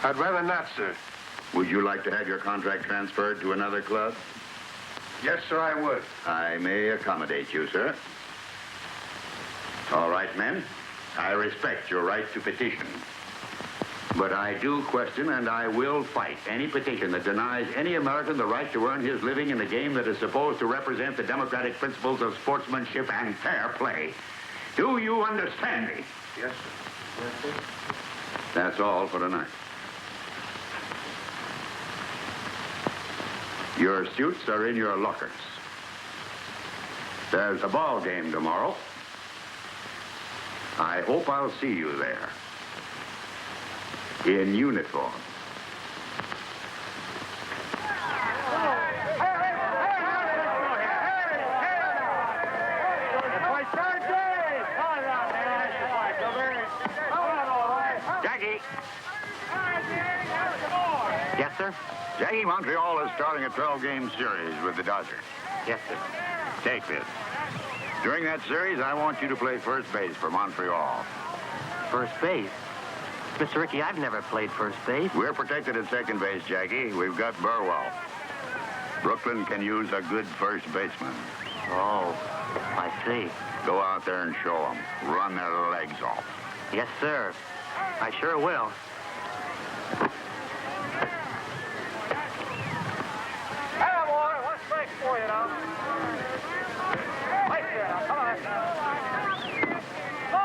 I'd rather not, sir. Would you like to have your contract transferred to another club? Yes, sir, I would. I may accommodate you, sir. All right, men. I respect your right to petition. But I do question and I will fight any petition that denies any American the right to earn his living in a game that is supposed to represent the democratic principles of sportsmanship and fair play. Do you understand me? Yes, sir. Yes, sir. That's all for tonight. Your suits are in your lockers. There's a ball game tomorrow. I hope I'll see you there. In uniform. Jackie. Yes, sir? Jackie, Montreal is starting a 12-game series with the Dodgers. Yes, sir. Take this. During that series, I want you to play first base for Montreal. First base? Mr. Ricky, I've never played first base. We're protected at second base, Jackie. We've got Burwell. Brooklyn can use a good first baseman. Oh, I see. Go out there and show them. Run their legs off. Yes, sir. I sure will. Hey, boy, what's next for you now? Right there, now, come on. Oh!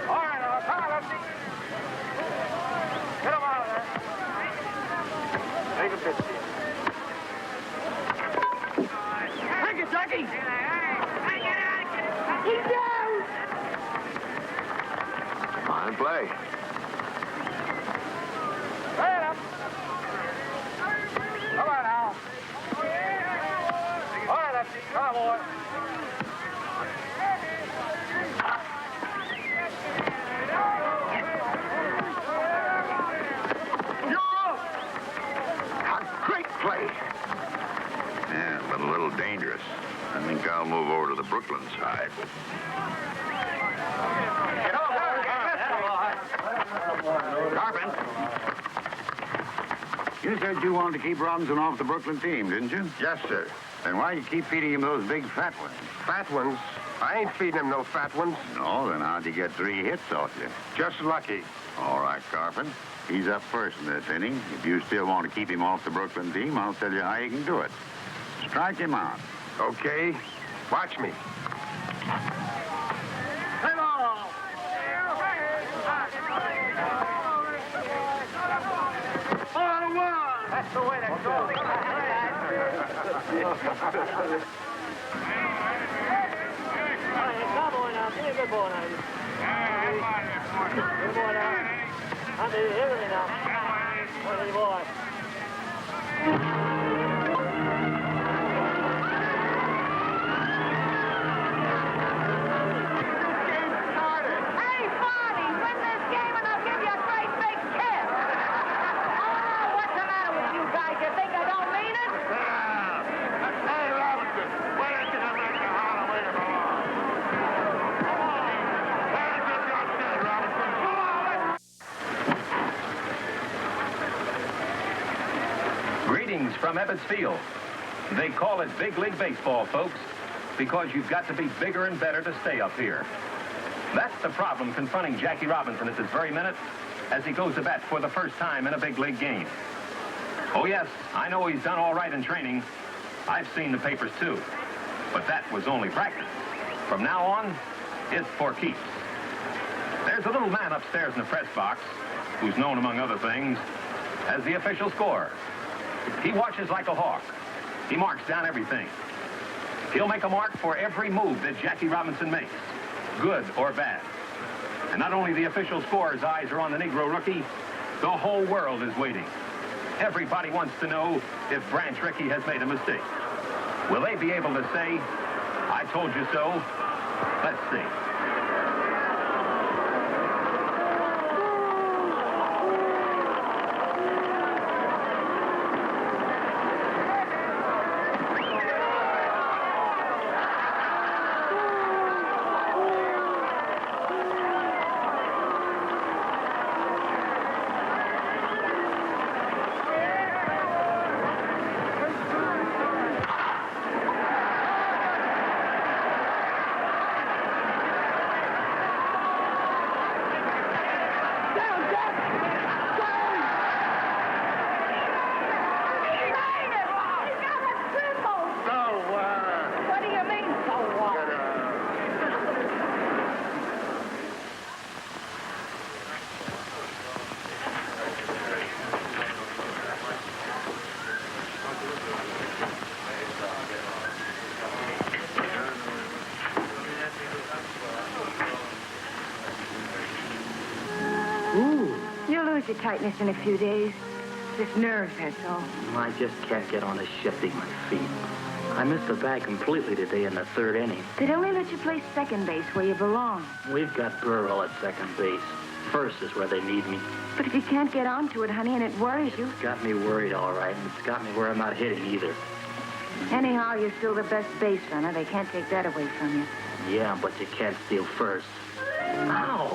All right, now, come on, Lefty. Get him out of there. Take a pitch. Bring it, Jackie! He's down! Fine play. Hey, up. Come on now. All right, Lefty. Come on, boy. A great play. Yeah, but a little dangerous. I think I'll move over to the Brooklyn side. Carpin. You said you wanted to keep Robinson off the Brooklyn team, didn't you? Yes, sir. Then why you keep feeding him those big fat ones? Fat ones? I ain't feeding him no fat ones. No, then how'd you get 3 hits off you? Just lucky. All right, Carpin. He's up first in this inning. If you still want to keep him off the Brooklyn team, I'll tell you how you can do it. Strike him out. Okay. Watch me. Hey, ball! 4-1! That's the way to go. Good boy now. Good boy now. I'm here now. Good boy. Greetings from Ebbets Field. They call it Big League Baseball, folks, because you've got to be bigger and better to stay up here. That's the problem confronting Jackie Robinson at this very minute as he goes to bat for the first time in a big league game. Oh, yes, I know he's done all right in training. I've seen the papers, too. But that was only practice. From now on, it's for keeps. There's a little man upstairs in the press box who's known, among other things, as the official scorer. He watches like a hawk. He marks down everything. He'll make a mark for every move that Jackie Robinson makes, good or bad. And not only the official scorer's eyes are on the Negro rookie, the whole world is waiting. Everybody wants to know if Branch Rickey has made a mistake. Will they be able to say, I told you so? Let's see. your tightness in a few days. Just nerves, that's all. I just can't get on a shifting my feet. I missed the bag completely today in the third inning. They'd only let you play second base where you belong. We've got Burrell at second base. First is where they need me. But if you can't get onto it, honey, and it worries you... It's got me worried, all right, and it's got me where I'm not hitting either. Anyhow, you're still the best base runner. They can't take that away from you. Yeah, but you can't steal first. Ow!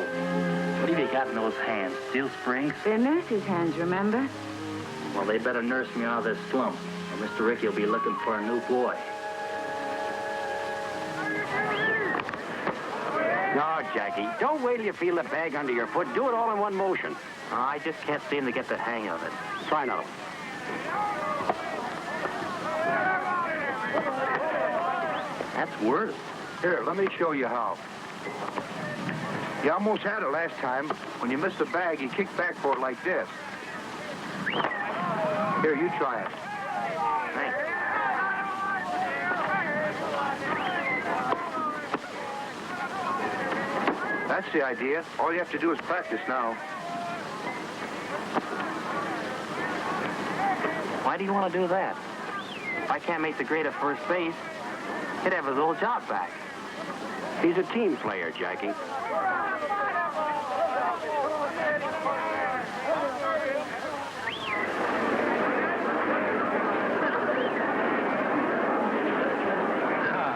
What have you got in those hands? Steel springs? They're nurse's hands, remember? Well, they better nurse me out of this slump, or Mr. Ricky will be looking for a new boy. No, Jackie, don't wait till you feel the bag under your foot. Do it all in one motion. I just can't seem to get the hang of it. Try now. That's worse. Here, let me show you how. You almost had it last time. When you missed the bag, you kicked back for it like this. Here, you try it. Thanks. That's the idea. All you have to do is practice now. Why do you want to do that? If I can't make the grade at first base, he'd have his old job back. He's a team player, Jackie.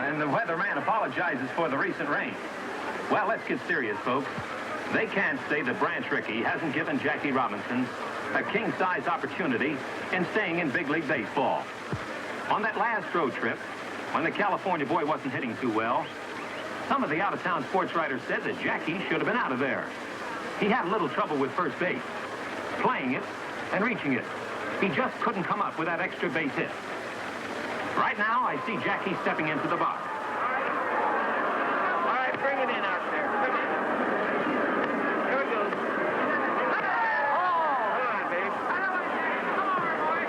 And the weatherman apologizes for the recent rain. Well, let's get serious, folks. They can't say that Branch Rickey hasn't given Jackie Robinson a king-size opportunity in staying in big league baseball. On that last road trip, when the California boy wasn't hitting too well, some of the out-of-town sports writers said that Jackie should have been out of there. He had a little trouble with first base, playing it and reaching it. He just couldn't come up with that extra base hit. Right now, I see Jackie stepping into the box. All right, bring it in out there. Come on. Here it goes. Oh! Come on, babe. Come on, boy.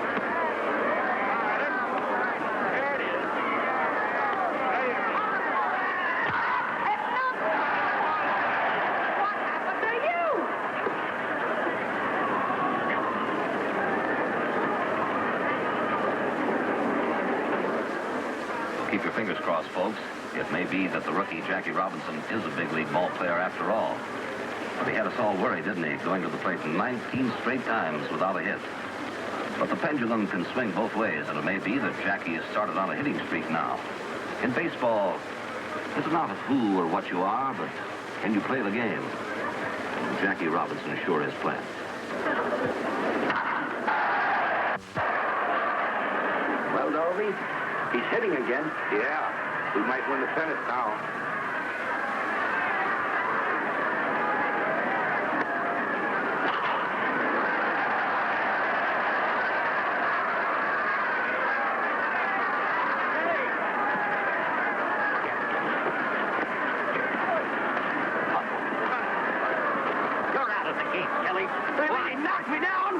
All right, there it is. There you go. What happened to you? Keep your fingers crossed, folks. It may be that the rookie, Jackie Robinson, is a big league ball player after all. But he had us all worried, didn't he, going to the plate 19 straight times without a hit. But the pendulum can swing both ways, and it may be that Jackie has started on a hitting streak now. In baseball, it's not who or what you are, but can you play the game? And Jackie Robinson sure is playing. Well, Dolby, he's hitting again. Yeah, we might win the pennant now. You're out of the game, Kelly. He knocked me down.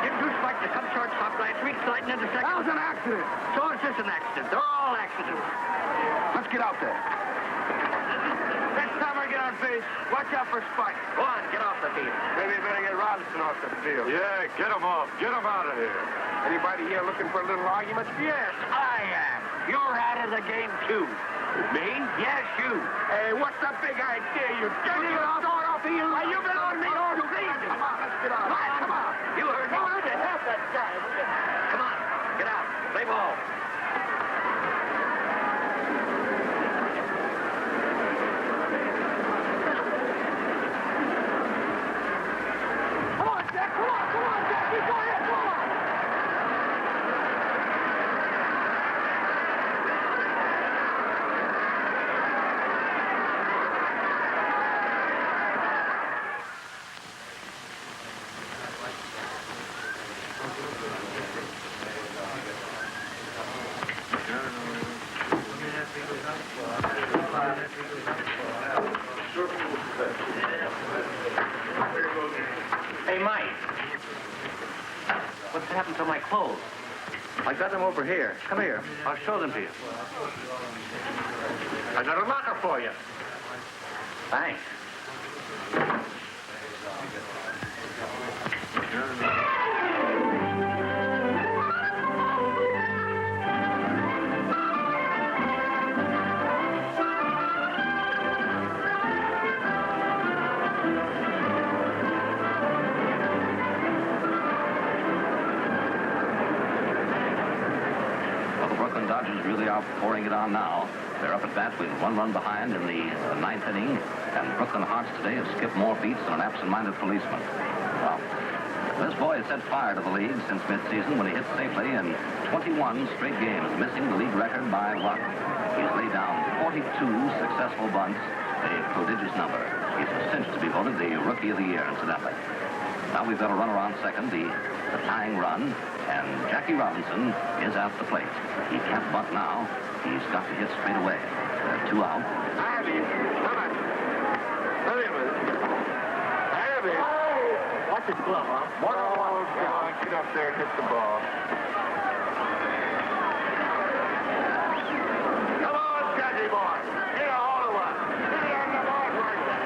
Didn't you strike the cut shortstop last week, sliding into second? That was an accident. So it's just an accident. They're all accidents. Let's get out there. Next time I get on base, watch out for Spike. Go on, get off the field. Maybe you better get Robinson off the field. Yeah, get him off. Get him out of here. Anybody here looking for a little argument? Yes, I am. You're out of the game, too. Me? Yes, you. Hey, what's the big idea? You dirty little door off of you. Are you been on me all season? Come on, let's get on. Come on. You heard me. Go to help that guy. Come on. Get out. Play ball. Come on, Jack. Come on, Jack. Go ahead. Come on. Hey, Mike. What's happened to my clothes? I got them over here. Come here. I'll show them to you. I got a locker for you. Thanks. Dodgers really are pouring it on now. They're up at bat with 1 run behind in the 9th inning, and Brooklyn Hearts today have skipped more beats than an absent-minded policeman. Well, this boy has set fire to the league since midseason when he hit safely in 21 straight games, missing the league record by 1. He's laid down 42 successful bunts, a prodigious number. He's a cinch to be voted the Rookie of the Year, incidentally. Now we've got a runner on second, the tying run, and Jackie Robinson is at the plate. He can't bunt now. He's got to hit straight away. There are 2 out. Watch his glove, huh? Get up there and hit the ball. Come on, Jackie boy. Get a hold of one. Get it on the ball right there.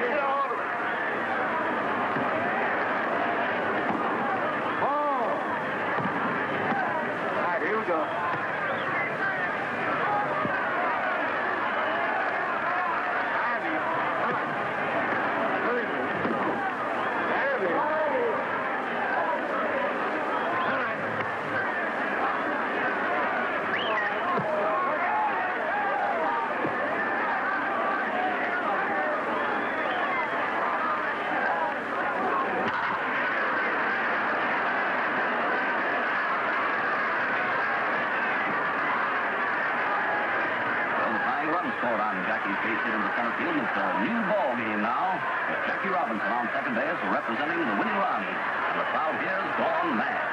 Get a hold of it. All right, here we go. Scored on Jackie's base hit in the center field. It's a new ball game now, with Jackie Robinson on second base representing the winning run. And the crowd here's gone mad.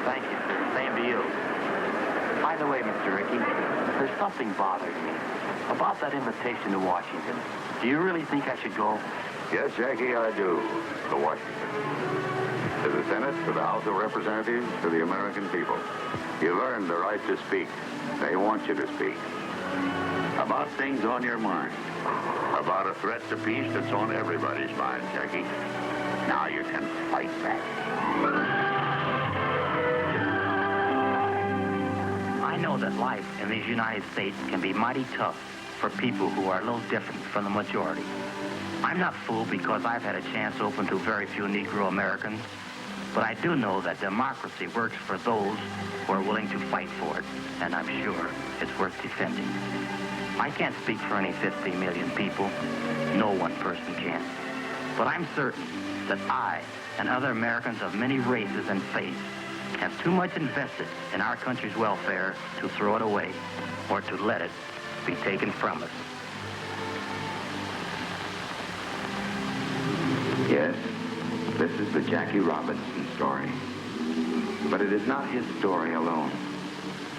Thank you, sir. Same to you. By the way, Mr. Rickey, there's something bothering me about that invitation to Washington. Do you really think I should go? Yes, Jackie, I do. To Washington. To the Senate, to the House of Representatives, to the American people. You've earned the right to speak. They want you to speak. About things on your mind. About a threat to peace that's on everybody's mind, Jackie. Now you can fight back. I know that life in these United States can be mighty tough for people who are a little different from the majority. I'm not fooled because I've had a chance open to very few Negro Americans, but I do know that democracy works for those who are willing to fight for it, and I'm sure it's worth defending. I can't speak for any 50 million people. No one person can. But I'm certain that I and other Americans of many races and faiths have too much invested in our country's welfare to throw it away or to let it be taken from us. Yes, this is the Jackie Robinson story. But it is not his story alone,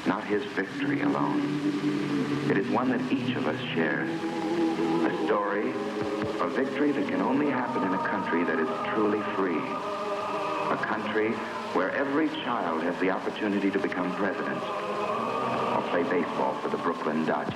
not his victory alone. It is one that each of us shares. A story of victory that can only happen in a country that is truly free. A country where every child has the opportunity to become president or play baseball for the Brooklyn Dodgers.